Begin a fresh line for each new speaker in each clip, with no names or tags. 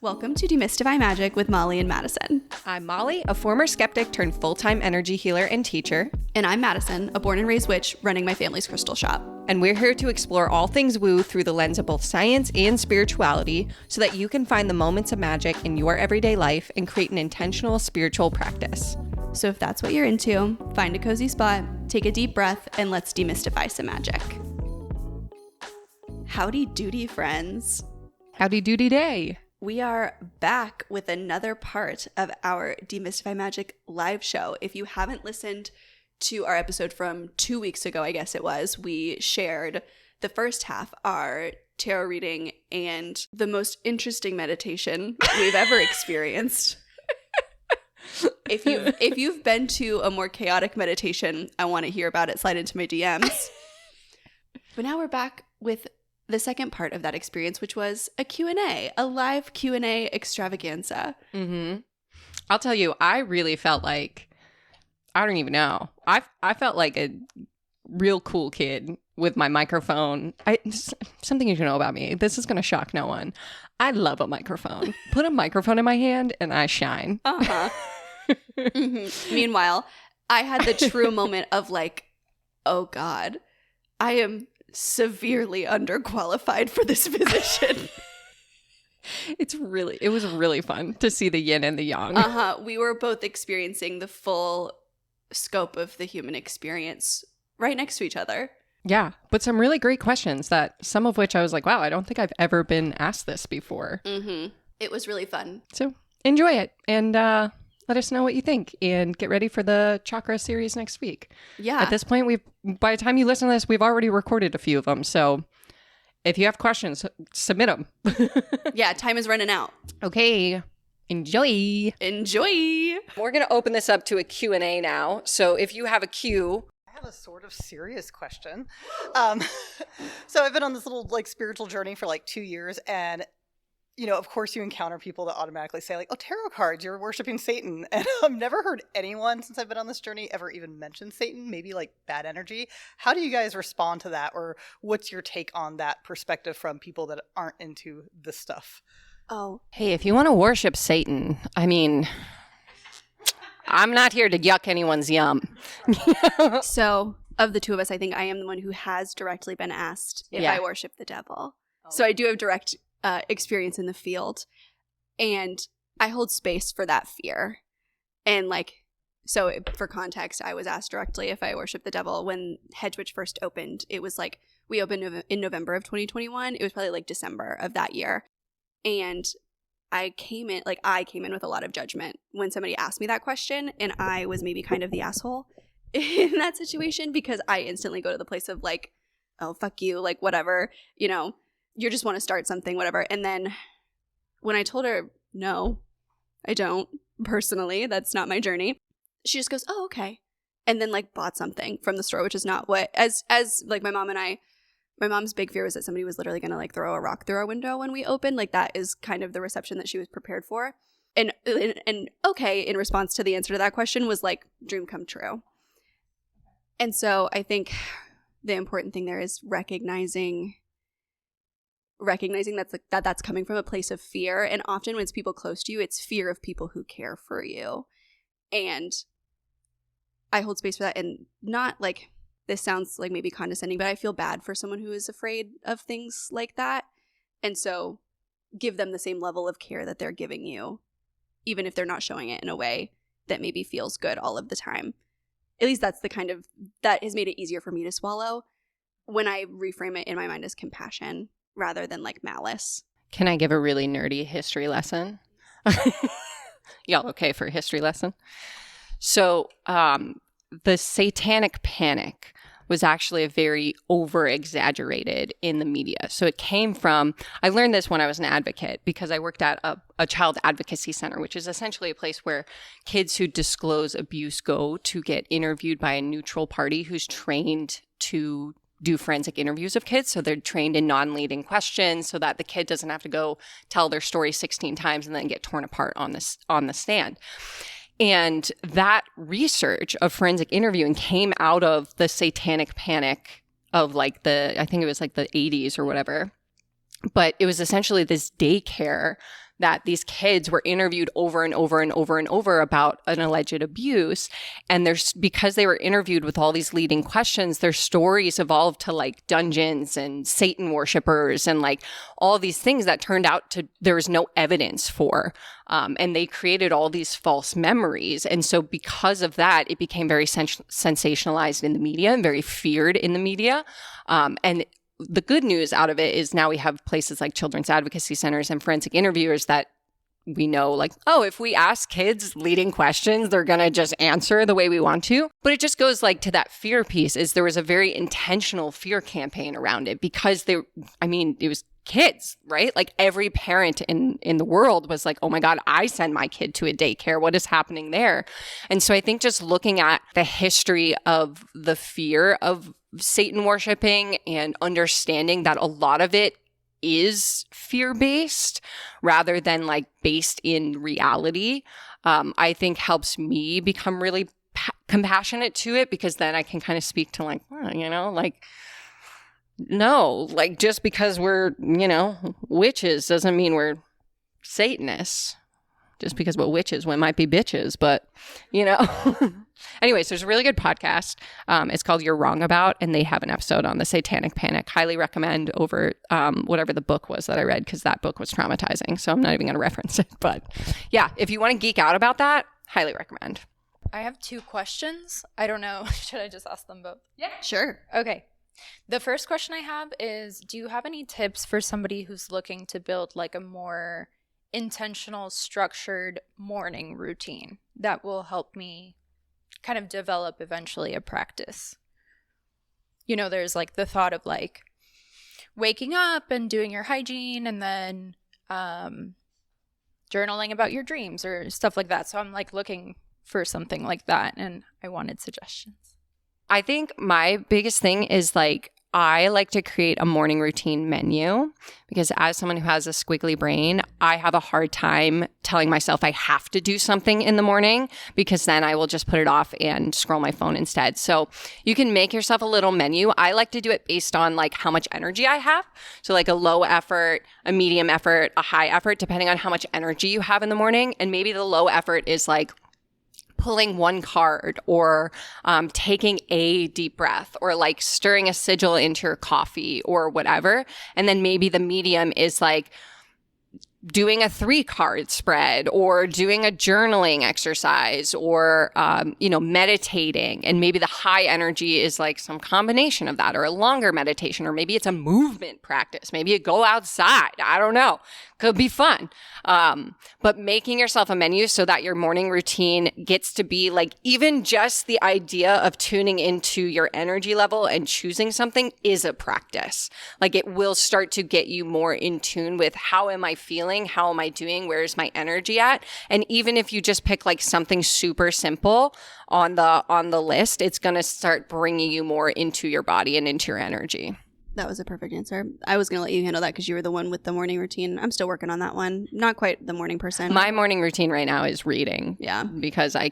Welcome to Demystify Magic with Molly and Madison.
I'm Molly, a former skeptic turned full-time energy healer and teacher.
And I'm Madison, a born and raised witch running my family's crystal shop.
And we're here to explore all things woo through the lens of both science and spirituality so that you can find the moments of magic in your everyday life and create an intentional spiritual practice.
So if that's what you're into, find a cozy spot, take a deep breath, and let's demystify some magic. Howdy doody, friends.
Howdy doody day.
We are back with another part of our Demystify Magic live show. If you haven't listened to our episode from 2 weeks ago, I guess it was, we shared the first half, our tarot reading, and the most interesting meditation we've ever experienced. If you've been to a more chaotic meditation, I want to hear about it. Slide into my DMs. But now we're back with the second part of that experience, which was a Q&A, a live Q&A extravaganza.
Mm-hmm. I'll tell you, I really felt like, I don't even know. I felt like a real cool kid with my microphone. Something you should know about me. This is going to shock no one. I love a microphone. Put a microphone in my hand and I shine.
Uh-huh. Mm-hmm. Meanwhile, I had the true moment of like, oh God, I am severely underqualified for this position.
It was really fun to see the yin and the yang.
We were both experiencing the full scope of the human experience right next to each other.
Yeah, but some really great questions that some of which I was like, wow, I don't think I've ever been asked this before.
Mm-hmm. It was really fun.
So enjoy it and let us know what you think and get ready for the chakra series next week.
Yeah.
At this point, by the time you listen to this, we've already recorded a few of them. So if you have questions, submit them.
Yeah, time is running out.
Okay. Enjoy. We're going to open this up to a Q&A now. So if you have a Q.
I have a sort of serious question. So I've been on this little spiritual journey for 2 years, and of course you encounter people that automatically say oh, tarot cards, you're worshiping Satan. And I've never heard anyone since I've been on this journey ever even mention Satan, maybe bad energy. How do you guys respond to that? Or what's your take on that perspective from people that aren't into this stuff?
Oh,
hey, if you want to worship Satan, I mean, I'm not here to yuck anyone's yum.
So of the two of us, I think I am the one who has directly been asked if I worship the devil. Oh. So I do have direct experience in the field, and I hold space for that fear. And so for context, I was asked directly if I worship the devil when Hedge Witch first opened. It was we opened in November of 2021. It was probably December of that year. And I came in with a lot of judgment when somebody asked me that question, and I was maybe kind of the asshole in that situation because I instantly go to the place of oh, fuck you, whatever, you just want to start something, whatever. And then when I told her, no, I don't personally, that's not my journey, she just goes, oh, okay. And then bought something from the store, which is not what, as my mom and I, my mom's big fear was that somebody was literally going to throw a rock through our window when we opened. That is kind of the reception that she was prepared for. And okay, in response to the answer to that question was dream come true. And so I think the important thing there is recognizing that's coming from a place of fear. And often when it's people close to you, it's fear of people who care for you. And I hold space for that. And not this sounds maybe condescending, but I feel bad for someone who is afraid of things like that. And so give them the same level of care that they're giving you, even if they're not showing it in a way that maybe feels good all of the time. At least that's that has made it easier for me to swallow when I reframe it in my mind as compassion rather than malice.
Can I give a really nerdy history lesson? Y'all okay for a history lesson? So the Satanic Panic was actually a very over-exaggerated in the media. So it came from, I learned this when I was an advocate because I worked at a child advocacy center, which is essentially a place where kids who disclose abuse go to get interviewed by a neutral party who's trained to do forensic interviews of kids. So they're trained in non-leading questions so that the kid doesn't have to go tell their story 16 times and then get torn apart on the stand. And that research of forensic interviewing came out of the Satanic Panic of I think it was the 80s or whatever. But it was essentially this daycare that these kids were interviewed over and over and over and over about an alleged abuse. And because they were interviewed with all these leading questions, their stories evolved to like dungeons and Satan worshipers and like all these things that turned out to there was no evidence for. And they created all these false memories. And so because of that, it became very sensationalized in the media and very feared in the media. And the good news out of it is now we have places like children's advocacy centers and forensic interviewers that we know like, oh, if we ask kids leading questions, they're going to just answer the way we want to. But it just goes like to that fear piece is there was a very intentional fear campaign around it because it was kids, right? Like every parent in the world was like, oh my God, I send my kid to a daycare. What is happening there? And so I think just looking at the history of the fear of Satan worshiping and understanding that a lot of it is fear-based rather than like based in reality, I think helps me become really compassionate to it because then I can kind of speak to like, like, no, like just because we're, witches doesn't mean we're Satanists. Just because we're witches, we might be bitches, but, Anyways, there's a really good podcast. It's called You're Wrong About, and they have an episode on the satanic panic. Highly recommend over whatever the book was that I read, because that book was traumatizing. So I'm not even going to reference it. But yeah, if you want to geek out about that, highly recommend.
I have 2 questions. I don't know. Should I just ask them both?
Yeah, sure.
Okay. The first question I have is, do you have any tips for somebody who's looking to build like a more intentional, structured morning routine that will help me kind of develop eventually a practice? There's like the thought of like waking up and doing your hygiene and then journaling about your dreams or stuff like that. So I'm like looking for something like that, and I wanted suggestions.
I think my biggest thing is like, I like to create a morning routine menu because as someone who has a squiggly brain, I have a hard time telling myself I have to do something in the morning because then I will just put it off and scroll my phone instead. So you can make yourself a little menu. I like to do it based on like how much energy I have. So like a low effort, a medium effort, a high effort, depending on how much energy you have in the morning. And maybe the low effort is like pulling one card or taking a deep breath or like stirring a sigil into your coffee or whatever. And then maybe the medium is like doing a 3-card spread or doing a journaling exercise or, meditating. And maybe the high energy is like some combination of that or a longer meditation, or maybe it's a movement practice. Maybe you go outside. I don't know. Could be fun. But making yourself a menu so that your morning routine gets to be like, even just the idea of tuning into your energy level and choosing something is a practice. Like it will start to get you more in tune with how am I feeling? How am I doing? Where's my energy at? And even if you just pick like something super simple on the list, it's going to start bringing you more into your body and into your energy.
That was a perfect answer. I was going to let you handle that because you were the one with the morning routine. I'm still working on that one. Not quite the morning person.
My morning routine right now is reading.
Yeah.
Because I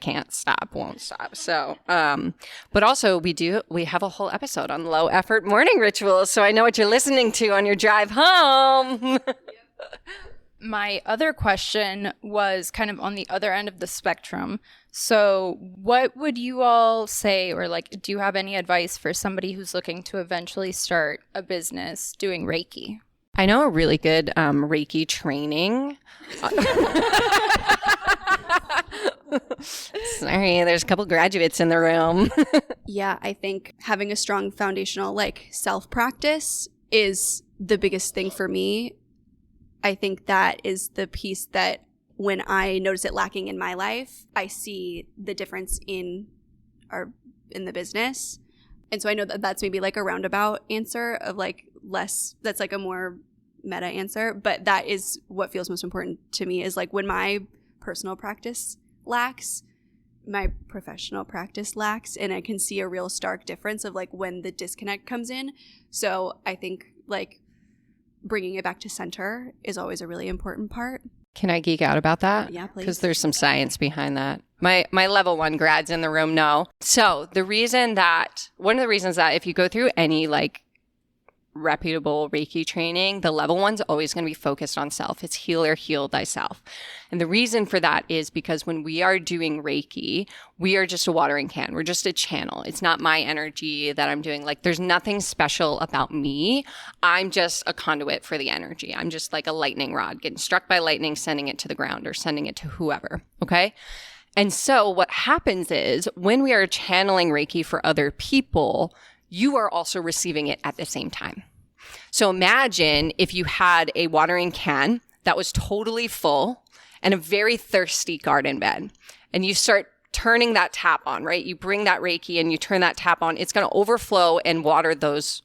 won't stop. So, but also we have a whole episode on low effort morning rituals. So I know what you're listening to on your drive home.
My other question was kind of on the other end of the spectrum. So what would you all say, or like, do you have any advice for somebody who's looking to eventually start a business doing Reiki?
I know a really good Reiki training. Sorry, there's a couple graduates in the room.
Yeah, I think having a strong foundational like self-practice is the biggest thing for me. I think that is the piece that when I notice it lacking in my life, I see the difference in the business. And so I know that that's maybe like a roundabout answer of like less, that's like a more meta answer, but that is what feels most important to me is like when my personal practice lacks, my professional practice lacks, and I can see a real stark difference of like when the disconnect comes in. So I think like bringing it back to center is always a really important part.
Can I geek out about that?
Yeah, please.
Because there's some science behind that. My level 1 grads in the room know. So one of the reasons that if you go through any like reputable Reiki training, the level one's always going to be focused on self. It's heal or heal thyself. And the reason for that is because when we are doing Reiki, we are just a watering can. We're just a channel. It's not my energy that I'm doing. Like, there's nothing special about me. I'm just a conduit for the energy. I'm just like a lightning rod getting struck by lightning, sending it to the ground or sending it to whoever. Okay. And so what happens is when we are channeling Reiki for other people, you are also receiving it at the same time. So imagine if you had a watering can that was totally full and a very thirsty garden bed, and you start turning that tap on, right? You bring that Reiki and you turn that tap on, it's going to overflow and water those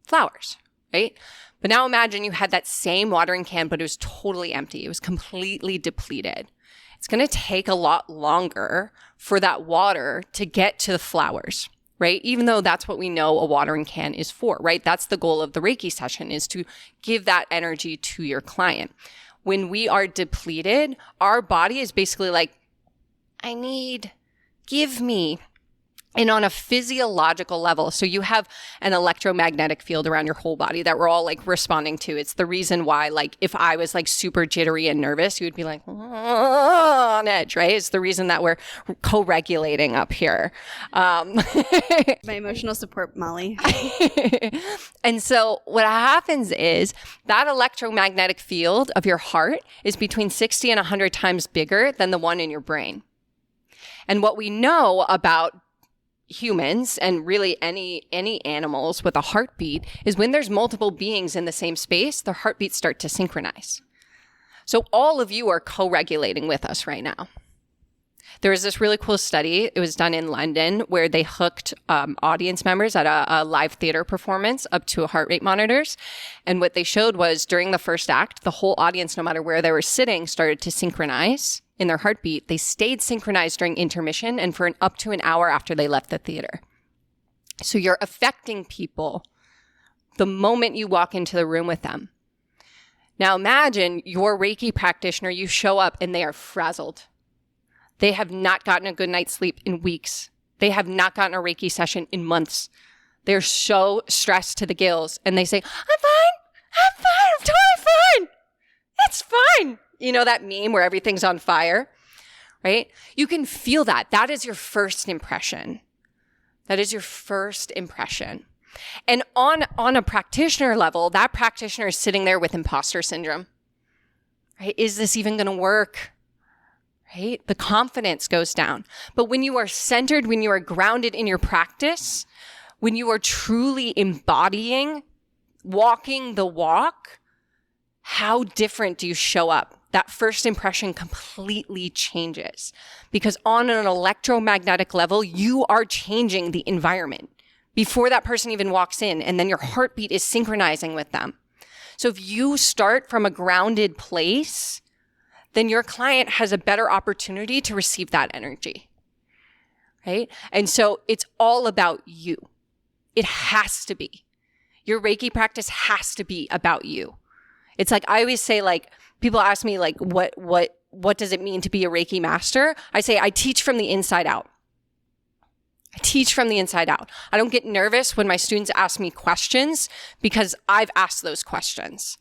flowers, right? But now imagine you had that same watering can, but it was totally empty. It was completely depleted. It's going to take a lot longer for that water to get to the flowers, right? Even though that's what we know a watering can is for, right? That's the goal of the Reiki session, is to give that energy to your client. When we are depleted, our body is basically like, give me. And on a physiological level, so you have an electromagnetic field around your whole body that we're all like responding to. It's the reason why, like, if I was like super jittery and nervous, you would be like on edge, right? It's the reason that we're co-regulating up here.
My emotional support, Molly.
And so what happens is that electromagnetic field of your heart is between 60 and 100 times bigger than the one in your brain. And what we know about humans and really any animals with a heartbeat is when there's multiple beings in the same space, their heartbeats start to synchronize. So all of you are co-regulating with us right now. There was this really cool study. It was done in London where they hooked audience members at a live theater performance up to heart rate monitors. And what they showed was during the first act, the whole audience, no matter where they were sitting, started to synchronize in their heartbeat. They stayed synchronized during intermission and for up to an hour after they left the theater. So you're affecting people the moment you walk into the room with them. Now imagine your Reiki practitioner, you show up and they are frazzled. They have not gotten a good night's sleep in weeks. They have not gotten a Reiki session in months. They're so stressed to the gills and they say, I'm fine, I'm totally fine. It's fine. You know that meme where everything's on fire, right? You can feel that. That is your first impression. That is your first impression. And on a practitioner level, that practitioner is sitting there with imposter syndrome, right? Is this even going to work? Right? The confidence goes down. But when you are centered, when you are grounded in your practice, when you are truly embodying, walking the walk, how different do you show up? That first impression completely changes because on an electromagnetic level, you are changing the environment before that person even walks in, and then your heartbeat is synchronizing with them. So if you start from a grounded place, then your client has a better opportunity to receive that energy, right? And so it's all about you. It has to be. Your Reiki practice has to be about you. It's like, I always say, like, people ask me, like, what does it mean to be a Reiki master? I say, I teach from the inside out. I teach from the inside out. I don't get nervous when my students ask me questions because I've asked those questions,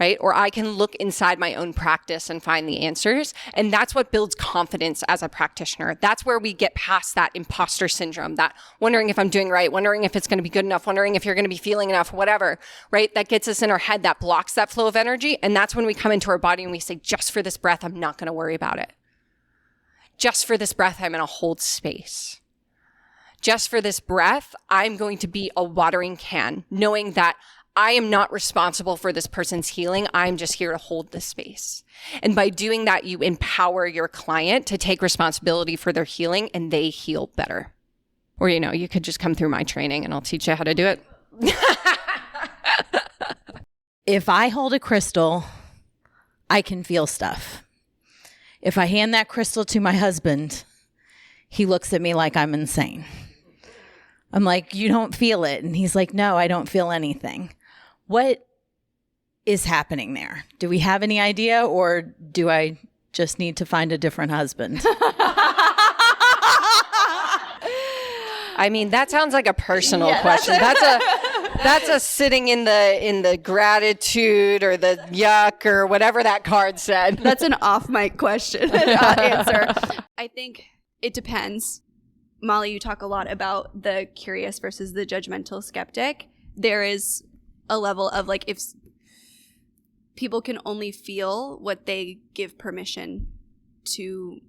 right? Or I can look inside my own practice and find the answers. And that's what builds confidence as a practitioner. That's where we get past that imposter syndrome, that wondering if I'm doing right, wondering if it's going to be good enough, wondering if you're going to be feeling enough, whatever, right? That gets us in our head, that blocks that flow of energy. And that's when we come into our body and we say, just for this breath, I'm not going to worry about it. Just for this breath, I'm going to hold space. Just for this breath, I'm going to be a watering can, knowing that I am not responsible for this person's healing. I'm just here to hold the space. And by doing that, you empower your client to take responsibility for their healing and they heal better. Or, you know, you could just come through my training and I'll teach you how to do it.
If I hold a crystal, I can feel stuff. If I hand that crystal to my husband, he looks at me like I'm insane. I'm like, you don't feel it. And he's like, no, I don't feel anything. What is happening there? Do we have any idea, or do I just need to find a different husband?
I mean, that sounds like a personal question. That's us sitting in the gratitude or the yuck or whatever that card said.
That's an off mic question answer. I think it depends. Molly, you talk a lot about the curious versus the judgmental skeptic. There is a level of like, if people can only feel what they give permission to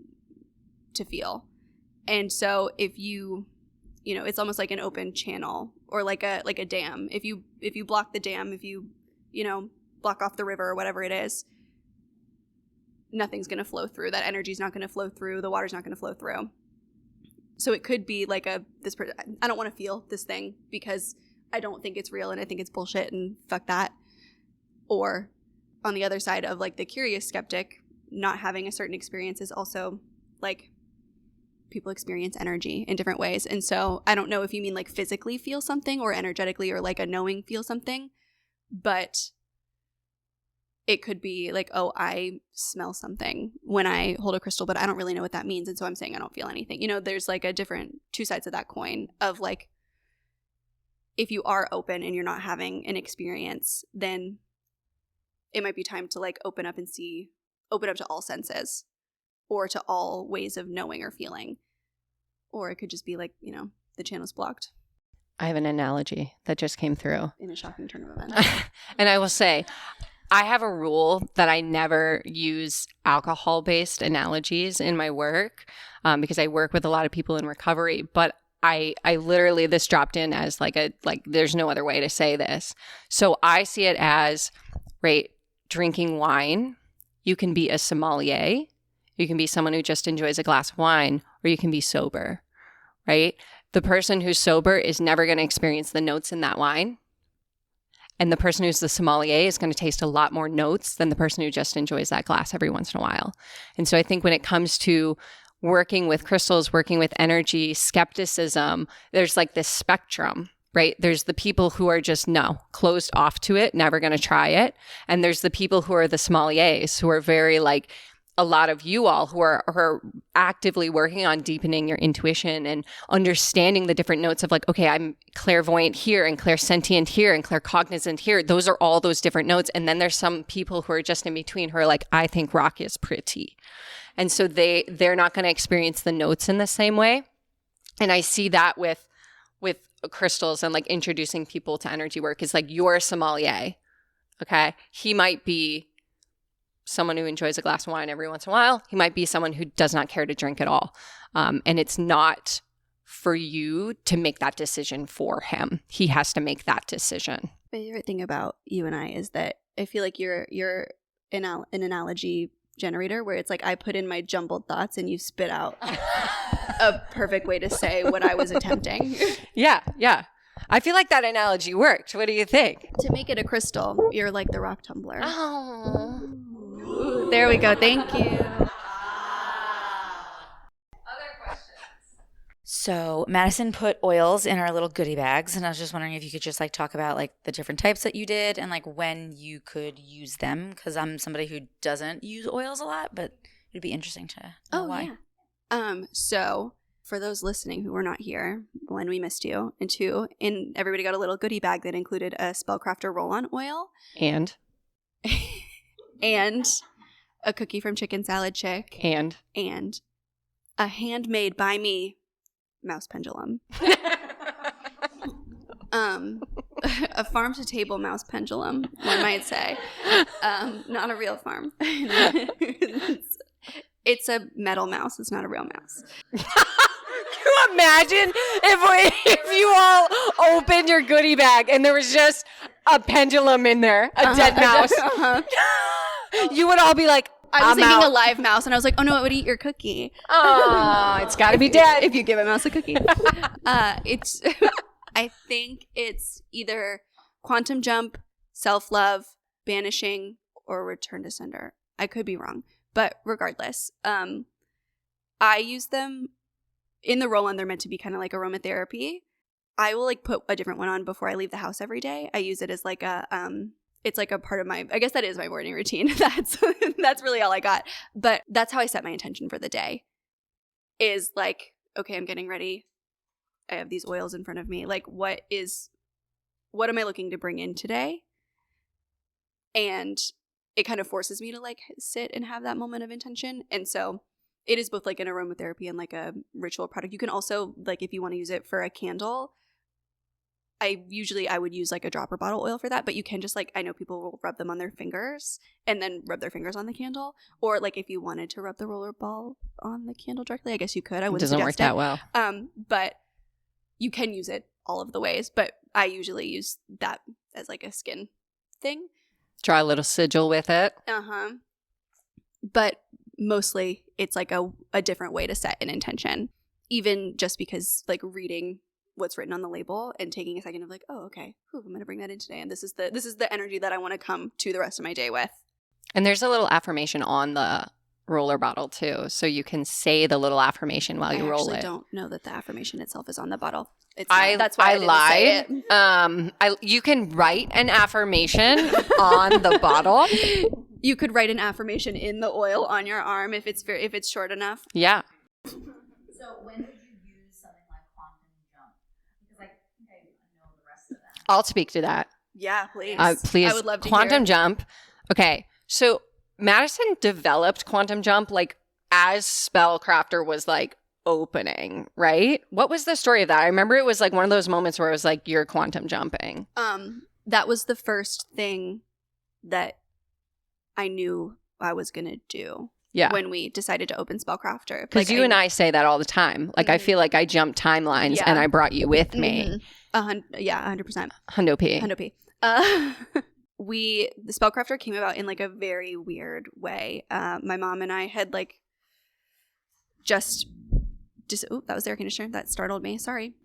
feel. And so if you know, it's almost like an open channel or like a dam. If you block the dam, if you know, block off the river or whatever it is, nothing's going to flow through. That energy's not going to flow through. The water's not going to flow through. So it could be like I don't want to feel this thing because I don't think it's real and I think it's bullshit and fuck that. Or on the other side of like the curious skeptic, not having a certain experience is also like people experience energy in different ways. And so I don't know if you mean like physically feel something or energetically or like a knowing feel something, but it could be like, oh, I smell something when I hold a crystal, but I don't really know what that means. And so I'm saying I don't feel anything. You know, there's like a different two sides of that coin of like, if you are open and you're not having an experience, then it might be time to like open up to all senses or to all ways of knowing or feeling. Or it could just be like, you know, the channel's blocked.
I have an analogy that just came through.
In a shocking turn of events.
And I will say, I have a rule that I never use alcohol-based analogies in my work because I work with a lot of people in recovery. But I literally, this dropped in as like there's no other way to say this. So I see it as, right, drinking wine. You can be a sommelier. You can be someone who just enjoys a glass of wine, or you can be sober, right? The person who's sober is never going to experience the notes in that wine. And the person who's the sommelier is going to taste a lot more notes than the person who just enjoys that glass every once in a while. And so I think when it comes to working with crystals, working with energy, skepticism, there's like this spectrum, right? There's the people who are just closed off to it, never going to try it. And there's the people who are the sommeliers, who are very like a lot of you all who are actively working on deepening your intuition and understanding the different notes of like, okay, I'm clairvoyant here and clairsentient here and claircognizant here. Those are all those different notes. And then there's some people who are just in between who are like, I think rock is pretty. And so they're not going to experience the notes in the same way. And I see that with crystals and like introducing people to energy work is like, you're a sommelier. Okay. He might be someone who enjoys a glass of wine every once in a while. He might be someone who does not care to drink at all. And it's not for you to make that decision for him. He has to make that decision.
My favorite thing about you and I is that I feel like you're an analogy generator where it's like I put in my jumbled thoughts and you spit out a perfect way to say what I was attempting.
Yeah. I feel like that analogy worked. What do you think?
To make it a crystal, you're like the rock tumbler.
Oh.
Ooh, there we go. Thank you.
Other questions?
So Madison put oils in our little goodie bags, and I was just wondering if you could just like talk about like the different types that you did and like when you could use them, because I'm somebody who doesn't use oils a lot, but it'd be interesting to know why.
Yeah. So for those listening who were not here, one, we missed you, and two, everybody got a little goodie bag that included a Spellcrafter roll-on oil
And
a cookie from Chicken Salad Chick
and
a handmade by me mouse pendulum. A farm to table mouse pendulum, one might say. Not a real farm. It's a metal mouse. It's not a real mouse.
Can you imagine if you all opened your goodie bag and there was just a pendulum in there, a dead mouse? You would all be like,
I was thinking
out.
a live mouse, and I was like, oh no, it would eat your cookie.
Oh, it's got to be dead
if you give a mouse a cookie. I think it's either quantum jump, self-love, banishing, or return to sender. I could be wrong, but regardless, I use them in the roll-on. They're meant to be kind of like aromatherapy. I will like put a different one on before I leave the house every day. I use it as like a it's like a part of my, I guess that is my morning routine. That's really all I got. But that's how I set my intention for the day is like, okay, I'm getting ready. I have these oils in front of me. Like, what is what am I looking to bring in today? And it kind of forces me to like sit and have that moment of intention. And so it is both like an aromatherapy and like a ritual product. You can also, like, if you want to use it for a candle, I would use like a dropper bottle oil for that, but you can just like, I know people will rub them on their fingers and then rub their fingers on the candle. Or like if you wanted to rub the roller ball on the candle directly, I guess you could. I wouldn't
suggest it. Doesn't work that
well. But you can use it all of the ways. But I usually use that as like a skin thing.
Draw a little sigil with it.
But mostly it's like a different way to set an intention. Even just because like reading what's written on the label and taking a second of like, oh, okay, I'm going to bring that in today. And this is the energy that I want to come to the rest of my day with.
And there's a little affirmation on the roller bottle too. So you can say the little affirmation while you roll it.
I don't know that the affirmation itself is on the bottle.
That's why I lied. You can write an affirmation on the bottle.
You could write an affirmation in the oil on your arm if it's short enough.
Yeah.
So when did you use something like quantum jump? Because I think I know the rest of that.
I'll speak to that.
Yeah, please.
Please.
I would love to
Quantum
hear.
jump. Okay. So Madison developed quantum jump like as Spellcrafter was like opening, right? What was the story of that? I remember it was like one of those moments where it was like, you're quantum jumping.
That was the first thing that I knew I was going to do.
Yeah.
When we decided to open Spellcrafter.
Because you and I say that all the time. Like, I feel like I jumped timelines and I brought you with me.
100%.
Hundo P.
The Spellcrafter came about in like a very weird way. My mom and I had like just oh, that was the air conditioner. That startled me. Sorry.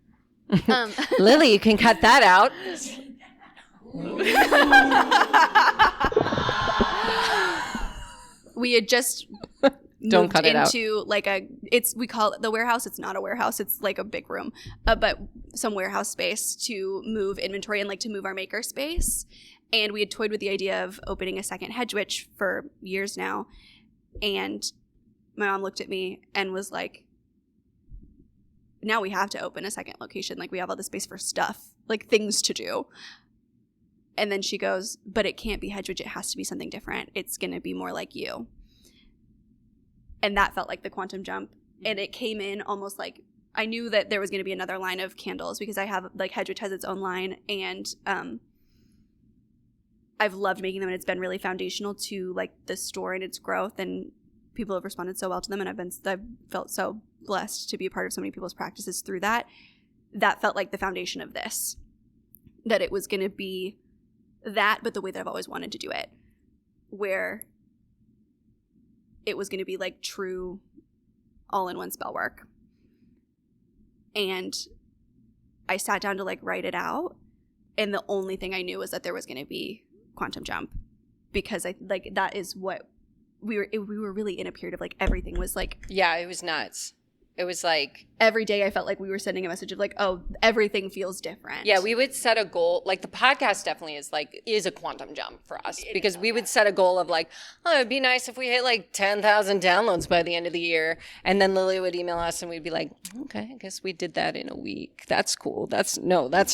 Lily, you can cut that out.
We had just
Don't cut it
into out. Like we call it the warehouse. It's not a warehouse. It's like a big room, but some warehouse space to move inventory and like to move our maker space. And we had toyed with the idea of opening a second hedge witch for years now. And my mom looked at me and was like, now we have to open a second location. Like we have all the space for stuff, like things to do. And then she goes, but it can't be hedge witch. It has to be something different. It's going to be more like you. And that felt like the quantum jump. And it came in almost like I knew that there was going to be another line of candles because I have like hedge witch has its own line. And I've loved making them. And it's been really foundational to like the store and its growth. And people have responded so well to them. And I've felt so blessed to be a part of so many people's practices through that. That felt like the foundation of this. That it was going to be that, but the way that I've always wanted to do it, where it was going to be like true all-in-one spell work. And I sat down to like write it out, and the only thing I knew was that there was going to be quantum jump, because I like that is what we were really in a period of like everything was like,
yeah, it was nuts. It was like
every day I felt like we were sending a message of like, oh, everything feels different.
Yeah, we would set a goal. Like the podcast definitely is a quantum jump for us, because we would set a goal of like, oh, it'd be nice if we hit like 10,000 downloads by the end of the year. And then Lily would email us and we'd be like, okay, I guess we did that in a week. That's cool. That's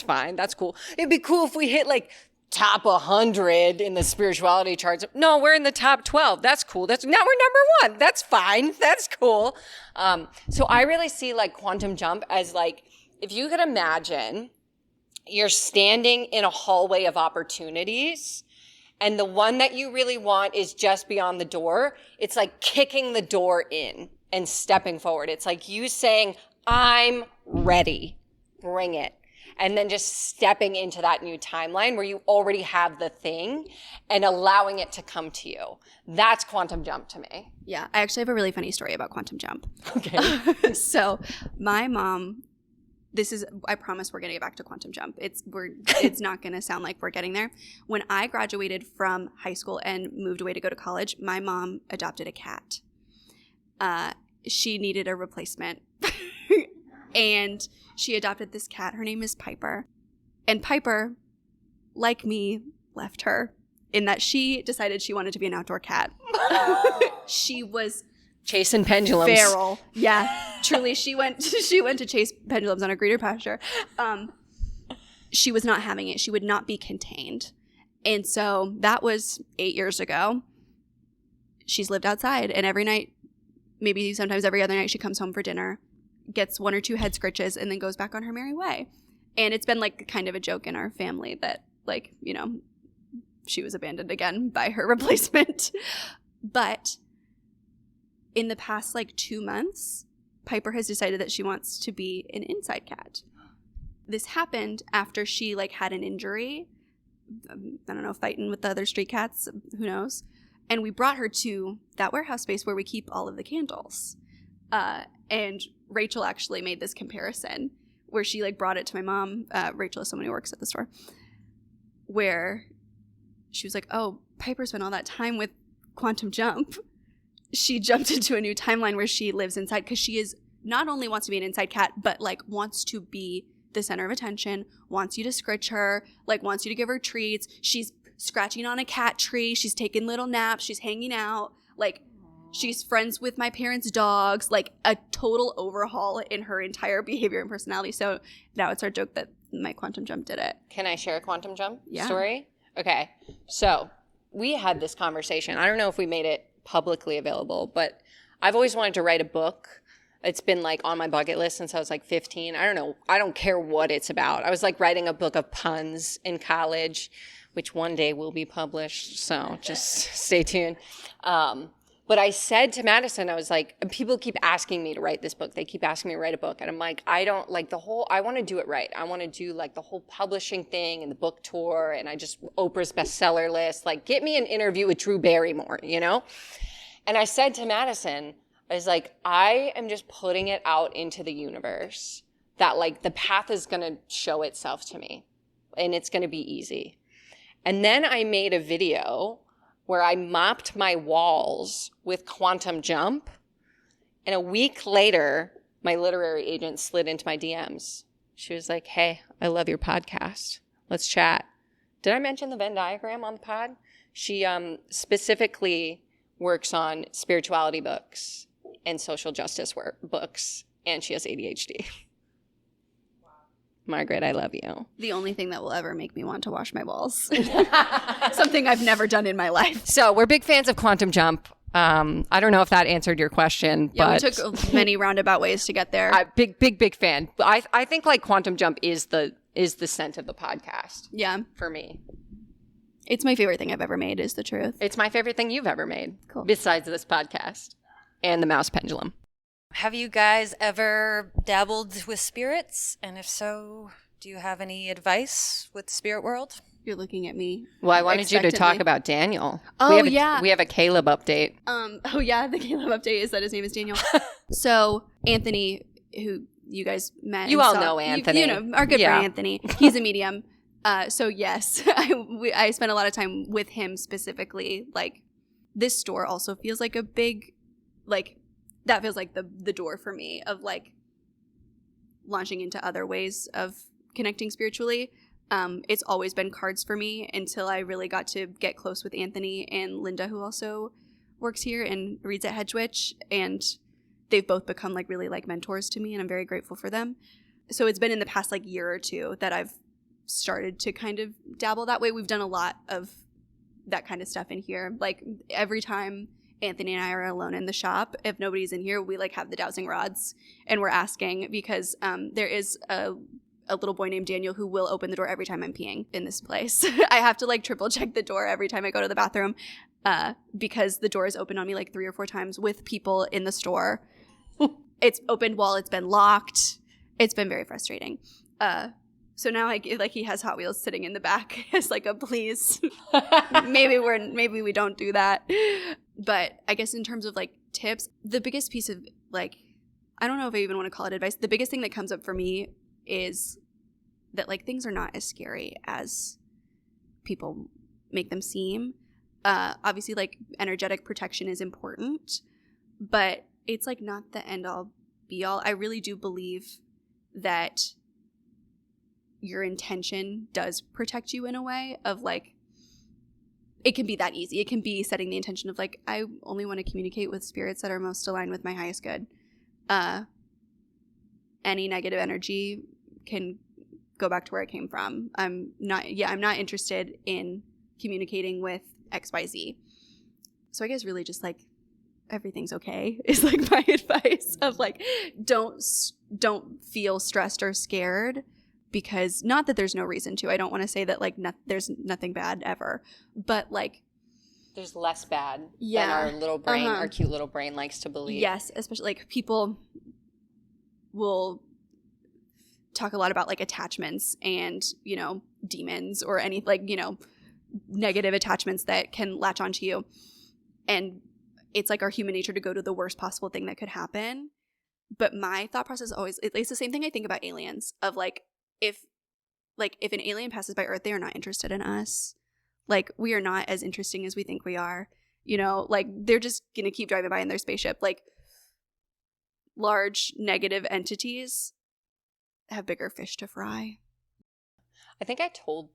fine. That's cool. It'd be cool if we hit like top 100 in the spirituality charts. No, we're in the top 12. That's cool. Now we're number 1. That's fine. That's cool. So I really see like quantum jump as like, if you could imagine you're standing in a hallway of opportunities and the one that you really want is just beyond the door. It's like kicking the door in and stepping forward. It's like you saying, I'm ready. Bring it. And then just stepping into that new timeline where you already have the thing and allowing it to come to you. That's quantum jump to me.
Yeah, I actually have a really funny story about quantum jump.
Okay.
So my mom, I promise we're going to get back to quantum jump. It's not going to sound like we're getting there. When I graduated from high school and moved away to go to college, my mom adopted a cat. She needed a replacement. And she adopted this cat. Her name is Piper. And Piper, like me, left her in that she decided she wanted to be an outdoor cat. She was
chasing pendulums.
Feral. Yeah. Truly, she went to chase pendulums on a greener pasture. she was not having it. She would not be contained. And so that was 8 years ago. She's lived outside, and every night, maybe sometimes every other night, she comes home for dinner, gets 1 or 2 head scritches, and then goes back on her merry way. And it's been like kind of a joke in our family that, like, you know, she was abandoned again by her replacement. But in the past like 2 months, Piper has decided that she wants to be an inside cat. This happened after she like had an injury. I don't know, fighting with the other street cats, who knows. And we brought her to that warehouse space where we keep all of the candles. And Rachel actually made this comparison where she like brought it to my mom. Rachel is someone who works at the store, where she was like, oh, Piper spent all that time with Quantum Jump. She jumped into a new timeline where she lives inside because she is not only wants to be an inside cat, but like wants to be the center of attention, wants you to scritch her, like wants you to give her treats. She's scratching on a cat tree. She's taking little naps. She's hanging out. Like, she's friends with my parents' dogs. Like, a total overhaul in her entire behavior and personality. So now it's our joke that my Quantum Jump did it.
Can I share a Quantum Jump
Yeah.
story? Okay. So we had this conversation. I don't know if we made it publicly available, but I've always wanted to write a book. It's been like on my bucket list since I was like 15. I don't know. I don't care what it's about. I was like writing a book of puns in college, which one day will be published. So just stay tuned. But I said to Madison, I was like, people keep asking me to write this book. They keep asking me to write a book. And I'm like, I don't like I want to do it right. I want to do like the whole publishing thing and the book tour. And I just, Oprah's bestseller list, like get me an interview with Drew Barrymore, you know? And I said to Madison, I was like, I am just putting it out into the universe that like the path is going to show itself to me and it's going to be easy. And then I made a video where I mopped my walls with Quantum Jump. And a week later, my literary agent slid into my DMs. She was like, hey, I love your podcast. Let's chat. Did I mention the Venn diagram on the pod? She specifically works on spirituality books and social justice books, and she has ADHD. Wow. Margaret, I love you.
The only thing that will ever make me want to wash my balls. Something I've never done in my life.
So we're big fans of Quantum Jump. I don't know if that answered your question,
yeah,
but
we took many roundabout ways to get there.
Big fan. I think like Quantum Jump is the scent of the podcast.
Yeah,
for me.
It's my favorite thing I've ever made, is the truth.
It's my favorite thing you've ever made.
Cool.
Besides this podcast and the mouse pendulum.
Have you guys ever dabbled with spirits? And if so, do you have any advice with the spirit world?
You're looking at me.
Well, I wanted you to talk about Daniel.
Oh,
yeah. We have a Caleb update.
Oh, yeah, the Caleb update is that his name is Daniel. So Anthony, who you guys met.
You all know Anthony.
You know, our good friend Anthony. He's a medium. So yes, I spent a lot of time with him specifically. Like, this store also feels like a big, like, that feels like the door for me of like launching into other ways of connecting spiritually. It's always been cards for me until I really got to get close with Anthony and Linda, who also works here and reads at Hedgewitch, and they've both become like really like mentors to me, and I'm very grateful for them. So it's been in the past like year or two that I've started to kind of dabble that way. We've done a lot of that kind of stuff in here. Like, every time Anthony and I are alone in the shop, if nobody's in here, we like have the dowsing rods, and we're asking because there is a little boy named Daniel who will open the door every time I'm peeing in this place. I have to like triple check the door every time I go to the bathroom because the door is open on me like 3 or 4 times with people in the store. It's opened while it's been locked. It's been very frustrating. So now like he has Hot Wheels sitting in the back as like a please. maybe we don't do that. But I guess in terms of like tips, the biggest piece of like, I don't know if I even want to call it advice. The biggest thing that comes up for me is that like things are not as scary as people make them seem. Obviously like energetic protection is important, but it's like not the end all be all. I really do believe that your intention does protect you in a way of like, it can be that easy. It can be setting the intention of like, I only want to communicate with spirits that are most aligned with my highest good. Any negative energy can go back to where I came from. I'm not interested in communicating with XYZ. So I guess really just like everything's okay is like my advice of like don't feel stressed or scared, because not that there's no reason to. I don't want to say that like there's nothing bad ever, but like
there's less bad than our little brain, our cute little brain likes to believe.
Yes, especially like people will talk a lot about like attachments and, you know, demons or any like, you know, negative attachments that can latch onto you. And it's like our human nature to go to the worst possible thing that could happen. But my thought process is always, it's the same thing I think about aliens, of like if an alien passes by Earth, they are not interested in us. Like, we are not as interesting as we think we are. You know, like they're just going to keep driving by in their spaceship. Like, large negative entities have bigger fish to fry.
I think I told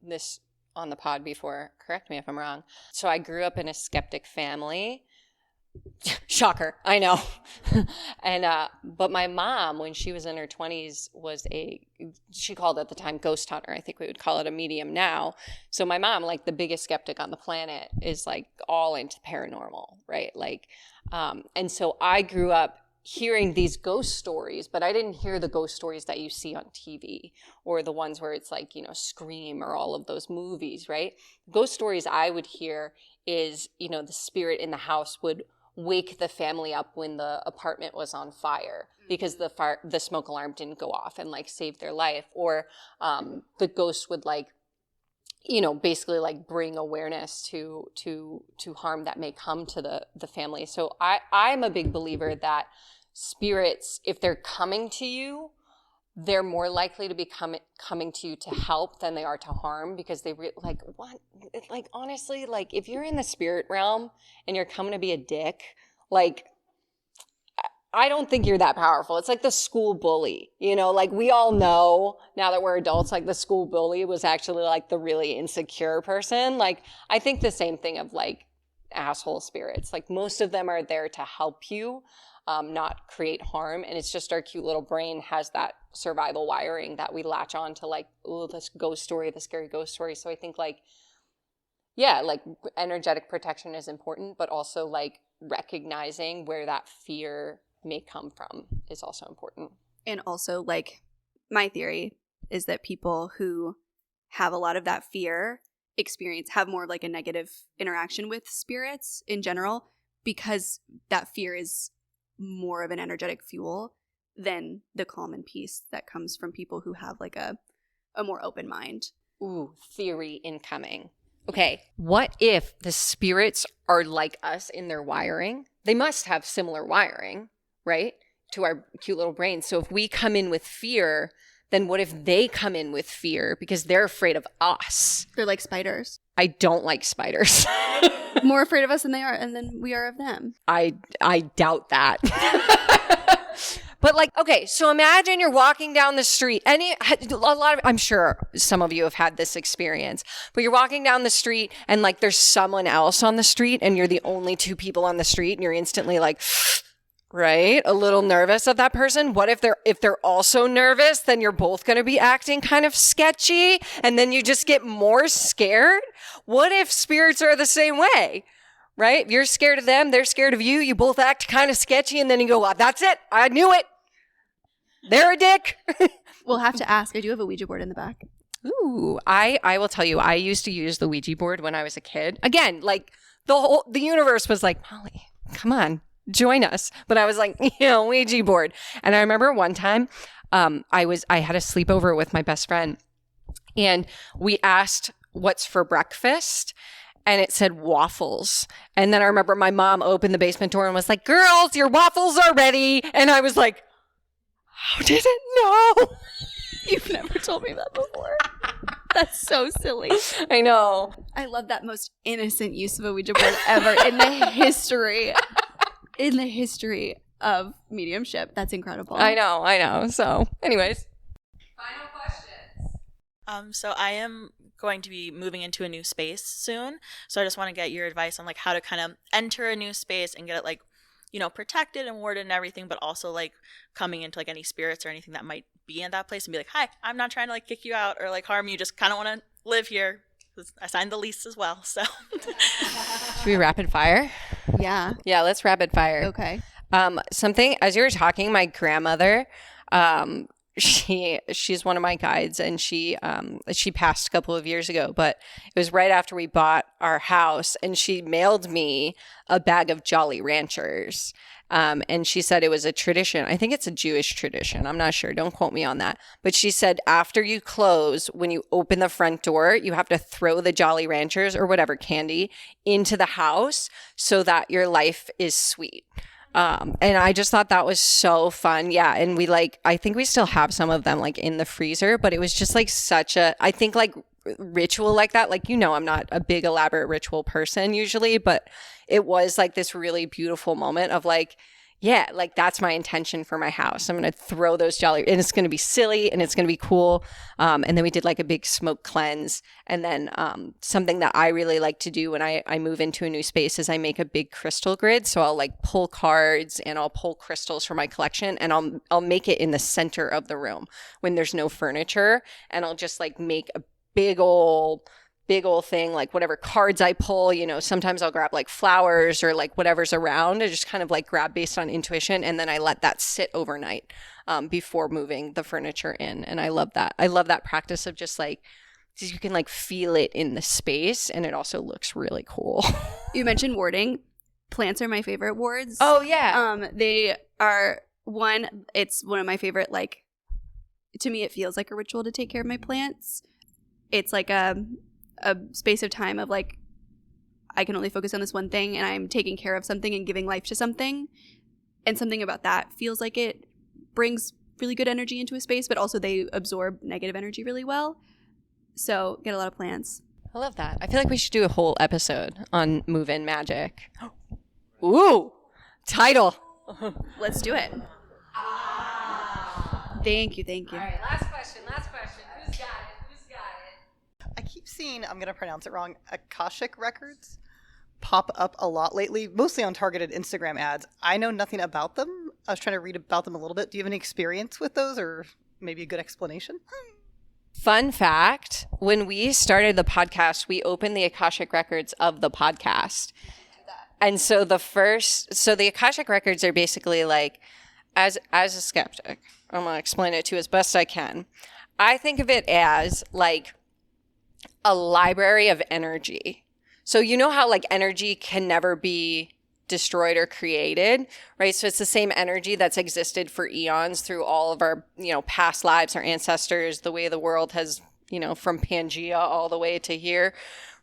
this on the pod before. Correct me if I'm wrong. So I grew up in a skeptic family. Shocker, I know. And but my mom, when she was in her 20s, she called it at the time ghost hunter. I think we would call it a medium now. So my mom, like the biggest skeptic on the planet, is like all into paranormal, right? Like, and so I grew up hearing these ghost stories, but I didn't hear the ghost stories that you see on TV or the ones where it's like, you know, Scream or all of those movies, right? Ghost stories I would hear is, you know, the spirit in the house would wake the family up when the apartment was on fire because the smoke alarm didn't go off and like save their life. Or the ghost would like, you know, basically like bring awareness to harm that may come to the family. So I'm a big believer that spirits, if they're coming to you, they're more likely to be coming to you to help than they are to harm, because they honestly, like if you're in the spirit realm and you're coming to be a dick, like I don't think you're that powerful. It's like the school bully, you know, like we all know now that we're adults, like the school bully was actually like the really insecure person. Like I think the same thing of like asshole spirits, like most of them are there to help you, not create harm. And it's just our cute little brain has that survival wiring that we latch on to like, oh, this ghost story, the scary ghost story. So I think like, yeah, like energetic protection is important, but also like recognizing where that fear may come from is also important.
And also, like, my theory is that people who have a lot of that fear have more of like a negative interaction with spirits in general, because that fear is more of an energetic fuel than the calm and peace that comes from people who have like a more open mind.
Ooh, theory incoming. Okay, what if the spirits are like us in their wiring? They must have similar wiring, right, to our cute little brains. So if we come in with fear, then what if they come in with fear because they're afraid of us?
They're like spiders.
I don't like spiders.
More afraid of us than they are, and then we are of them.
I doubt that. But like, okay, so imagine you're walking down the street. I'm sure some of you have had this experience, but you're walking down the street and like there's someone else on the street and you're the only two people on the street and you're instantly like, right, a little nervous of that person. What if they're also nervous, then you're both going to be acting kind of sketchy and then you just get more scared? What if spirits are the same way? Right? You're scared of them, they're scared of you, you both act kind of sketchy, and then you go, well, that's it, I knew it. They're a dick.
We'll have to ask. I do have a Ouija board in the back.
Ooh, I will tell you, I used to use the Ouija board when I was a kid. Again, like the universe was like, Molly, come on, join us. But I was like, Ouija board. And I remember one time I had a sleepover with my best friend and we asked what's for breakfast. And it said waffles. And then I remember my mom opened the basement door and was like, girls, your waffles are ready. And I was like, how did it know?
You've never told me that before. That's so silly.
I know.
I love that most innocent use of a Ouija board ever in the history of mediumship. That's incredible.
I know. So anyways. Final questions.
So I am going to be moving into a new space soon. So I just want to get your advice on like how to kind of enter a new space and get it like, protected and warded and everything, but also like coming into like any spirits or anything that might be in that place and be like, hi, I'm not trying to like kick you out or like harm you, just kind of want to live here. I signed the lease as well, so.
Should we rapid fire?
Yeah.
Yeah, let's rapid fire.
Okay.
Something, as you were talking, my grandmother, she's one of my guides, and she passed a couple of years ago, but it was right after we bought our house, and she mailed me a bag of Jolly Ranchers. And she said it was a tradition. I think it's a Jewish tradition. I'm not sure. Don't quote me on that. But she said after you close, when you open the front door, you have to throw the Jolly Ranchers or whatever candy into the house so that your life is sweet. And I just thought that was so fun. Yeah. And I think we still have some of them like in the freezer, but it was just like I think like ritual like that. Like, I'm not a big elaborate ritual person usually, but it was like this really beautiful moment of like, yeah, like that's my intention for my house. I'm going to throw those and it's going to be silly and it's going to be cool. And then we did like a big smoke cleanse. And then something that I really like to do when I move into a new space is I make a big crystal grid. So I'll like pull cards and I'll pull crystals from my collection, and I'll make it in the center of the room when there's no furniture. And I'll just like make a big old thing, like whatever cards I pull, sometimes I'll grab like flowers or like whatever's around. I just kind of like grab based on intuition, and then I let that sit overnight before moving the furniture in. And I love that. I love that practice of just like, you can like feel it in the space, and it also looks really cool.
You mentioned warding. Plants are my favorite wards.
Oh yeah.
They are it's one of my favorite, like, to me it feels like a ritual to take care of my plants. It's like a space of time of like, I can only focus on this one thing, and I'm taking care of something and giving life to something. And something about that feels like it brings really good energy into a space, but also they absorb negative energy really well. So get a lot of plants.
I love that. I feel like we should do a whole episode on move-in magic. Ooh, title.
Let's do it. Thank you.
All right, last question. Who's got it?
I keep seeing, I'm going to pronounce it wrong, Akashic Records pop up a lot lately, mostly on targeted Instagram ads. I know nothing about them. I was trying to read about them a little bit. Do you have any experience with those, or maybe a good explanation?
Fun fact, when we started the podcast, we opened the Akashic Records of the podcast. And so the Akashic Records are basically like, as a skeptic, I'm going to explain it to you as best I can. I think of it as like a library of energy. So you know how like energy can never be destroyed or created, right? So it's the same energy that's existed for eons through all of our, past lives, our ancestors, the way the world has, from Pangea all the way to here,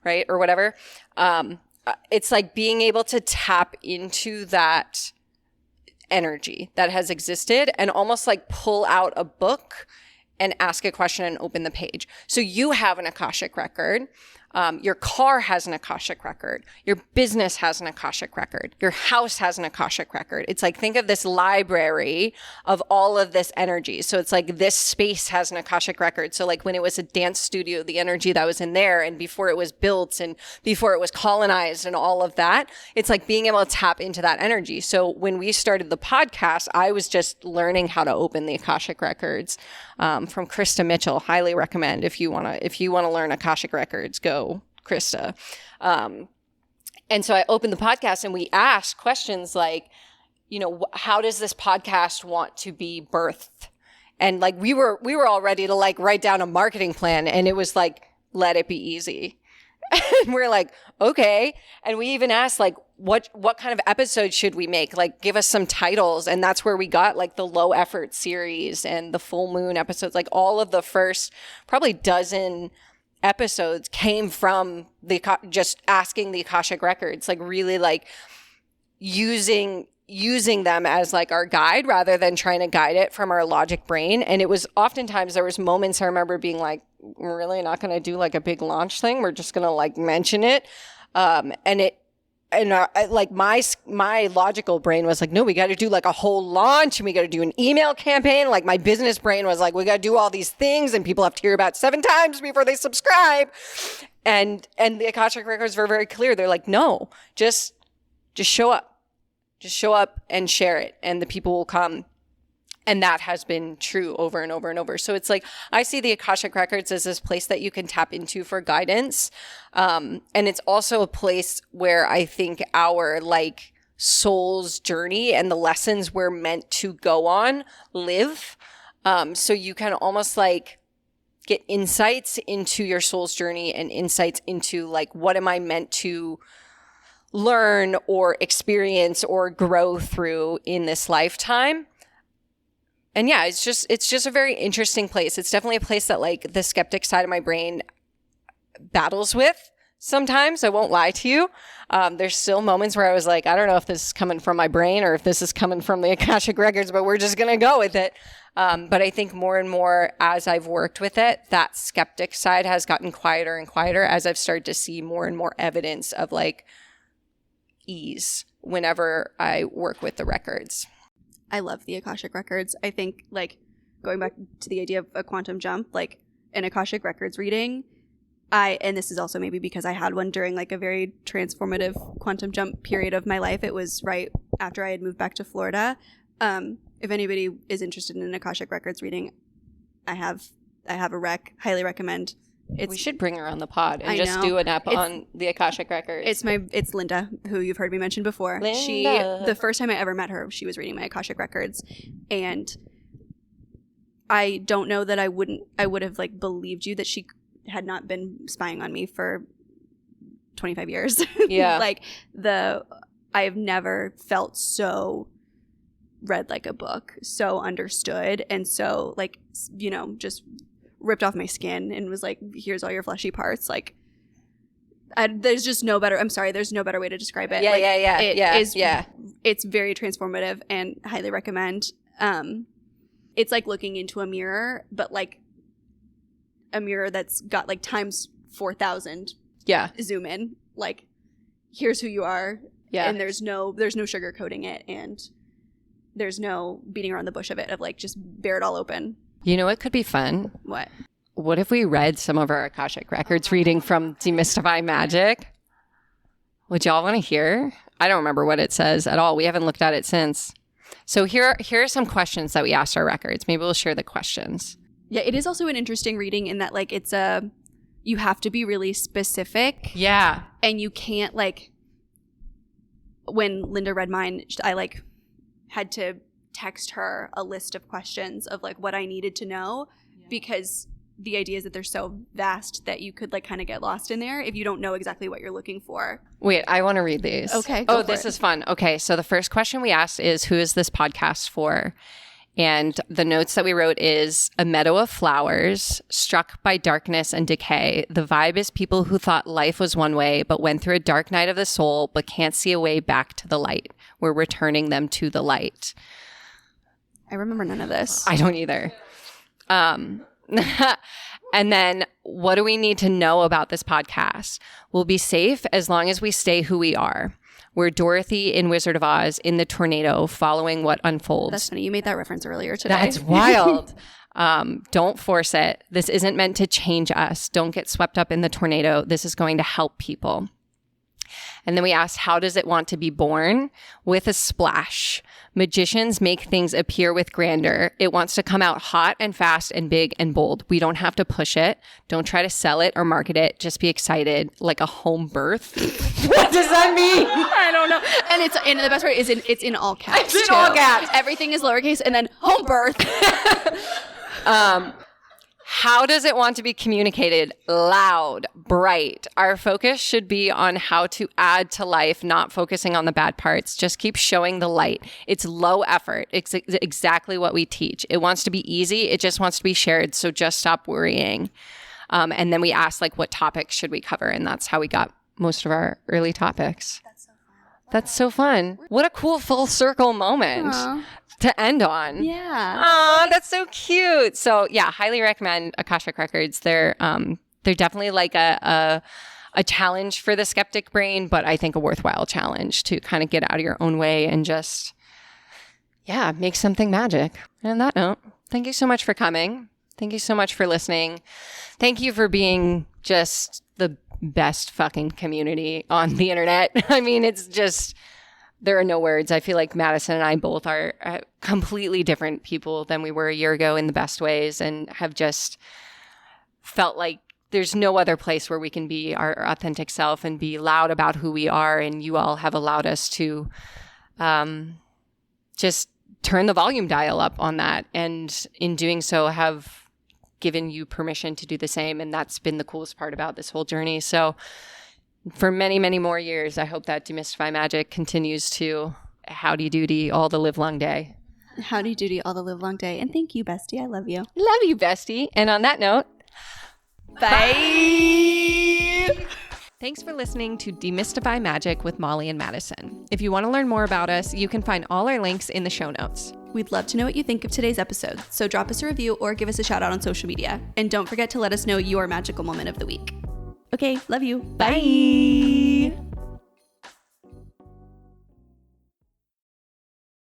right? Or whatever. It's like being able to tap into that energy that has existed and almost like pull out a book and ask a question and open the page. So you have an Akashic record. Your car has an Akashic record. Your business has an Akashic record. Your house has an Akashic record. It's like, think of this library of all of this energy. So it's like this space has an Akashic record. So like when it was a dance studio, the energy that was in there, and before it was built and before it was colonized and all of that, it's like being able to tap into that energy. So when we started the podcast, I was just learning how to open the Akashic records from Krista Mitchell. Highly recommend if you want to learn Akashic records, go Krista. And so I opened the podcast and we asked questions like, how does this podcast want to be birthed? And like we were all ready to like write down a marketing plan, and it was like, let it be easy. And we're like, okay. And we even asked like, what kind of episodes should we make? Like, give us some titles. And that's where we got like the low effort series and the full moon episodes. Like all of the first probably dozen episodes came from just asking the Akashic records, like really like using them as like our guide rather than trying to guide it from our logic brain. And it was oftentimes there was moments I remember being like, we're really not going to do like a big launch thing. We're just going to like mention it. Like my logical brain was like, no, we got to do like a whole launch, and we got to do an email campaign. Like my business brain was like, we got to do all these things, and people have to hear about 7 times before they subscribe. And the Akashic records were very clear. They're like, no, just show up. Just show up and share it, and the people will come. And that has been true over and over and over. So it's like, I see the Akashic Records as this place that you can tap into for guidance. And it's also a place where I think our like soul's journey and the lessons we're meant to go on live. So you can almost like get insights into your soul's journey and insights into like, what am I meant to learn or experience or grow through in this lifetime? And yeah, it's just a very interesting place. It's definitely a place that like the skeptic side of my brain battles with sometimes. I won't lie to you. There's still moments where I was like, I don't know if this is coming from my brain or if this is coming from the Akashic Records, but we're just going to go with it. But I think more and more as I've worked with it, that skeptic side has gotten quieter and quieter as I've started to see more and more evidence of like ease whenever I work with the records.
I love the Akashic Records. I think, like, going back to the idea of a quantum jump, like, an Akashic Records reading, and this is also maybe because I had one during, like, a very transformative quantum jump period of my life. It was right after I had moved back to Florida. If anybody is interested in an Akashic Records reading, I have a rec. Highly recommend.
We should bring her on the pod and just do an app on the Akashic Records.
It's Linda, who you've heard me mention before.
Linda.
The first time I ever met her, she was reading my Akashic Records, and I don't know that I would have like believed you that she had not been spying on me for 25 years.
Yeah.
I have never felt so read like a book, so understood, and so like, you know, just ripped off my skin and was like, here's all your fleshy parts. Like, there's just no better, I'm sorry, there's no better way to describe it. It's very transformative and highly recommend. It's like looking into a mirror, but like a mirror that's got like times 4,000 zoom in. Like, here's who you are. Yeah. And there's no sugarcoating it, and there's no beating around the bush of it, of like, just bear it all open.
You know what could be fun?
What?
What if we read some of our Akashic Records reading from Demystify Magic? Would y'all want to hear? I don't remember what it says at all. We haven't looked at it since. So here are some questions that we asked our records. Maybe we'll share the questions.
Yeah, it is also an interesting reading in that, like, you have to be really specific.
Yeah.
And you can't, like, when Linda read mine, I, like, had to text her a list of questions of like what I needed to know, because the idea is that they're so vast that you could like kind of get lost in there if you don't know exactly what you're looking for.
Wait, I want to read these.
Okay.
This is fun. Okay, so the first question we asked is, who is this podcast for? And the notes that we wrote is, a meadow of flowers, struck by darkness and decay. The vibe is people who thought life was one way, but went through a dark night of the soul, but can't see a way back to the light. We're returning them to the light.
I remember none of this.
I don't either. And then, what do we need to know about this podcast? We'll be safe as long as we stay who we are. We're Dorothy in Wizard of Oz in the tornado, following what unfolds.
That's funny. You made that reference earlier today.
That's wild. Don't force it. This isn't meant to change us. Don't get swept up in the tornado. This is going to help people. And then we asked, how does it want to be born? With a splash. Magicians make things appear with grandeur. It wants to come out hot and fast and big and bold. We don't have to push it. Don't try to sell it or market it. Just be excited, like a home birth. What does that mean?
I don't know. And the best part is it's in all caps.
It's in all caps.
Everything is lowercase, and then home birth.
How does it want to be communicated? Loud, bright. Our focus should be on how to add to life, not focusing on the bad parts. Just keep showing the light. It's low effort. It's exactly what we teach. It wants to be easy. It just wants to be shared. So just stop worrying. And then we asked, like, what topics should we cover? And that's how we got most of our early topics. That's so fun. What a cool full circle moment. Aww. To end on.
Yeah.
Oh, that's so cute. So yeah, highly recommend Akashic Records. They're definitely like a challenge for the skeptic brain, but I think a worthwhile challenge to kind of get out of your own way and just, make something magic. And on that note, thank you so much for coming. Thank you so much for listening. Thank you for being just the best fucking community on the internet. I mean, it's just there are no words. I feel like Madison and I both are completely different people than we were a year ago in the best ways, and have just felt like there's no other place where we can be our authentic self and be loud about who we are. And you all have allowed us to just turn the volume dial up on that. And in doing so, have given you permission to do the same. And that's been the coolest part about this whole journey. So for many, many more years, I hope that Demystify Magic continues to howdy doody all the live long day.
Howdy doody all the live long day. And thank you, bestie. I love you.
Love you, bestie. And on that note, bye. Thanks for listening to Demystify Magic with Molly and Madison. If you want to learn more about us, you can find all our links in the show notes.
We'd love to know what you think of today's episode, so drop us a review or give us a shout out on social media. And don't forget to let us know your magical moment of the week. Okay, love you. Bye.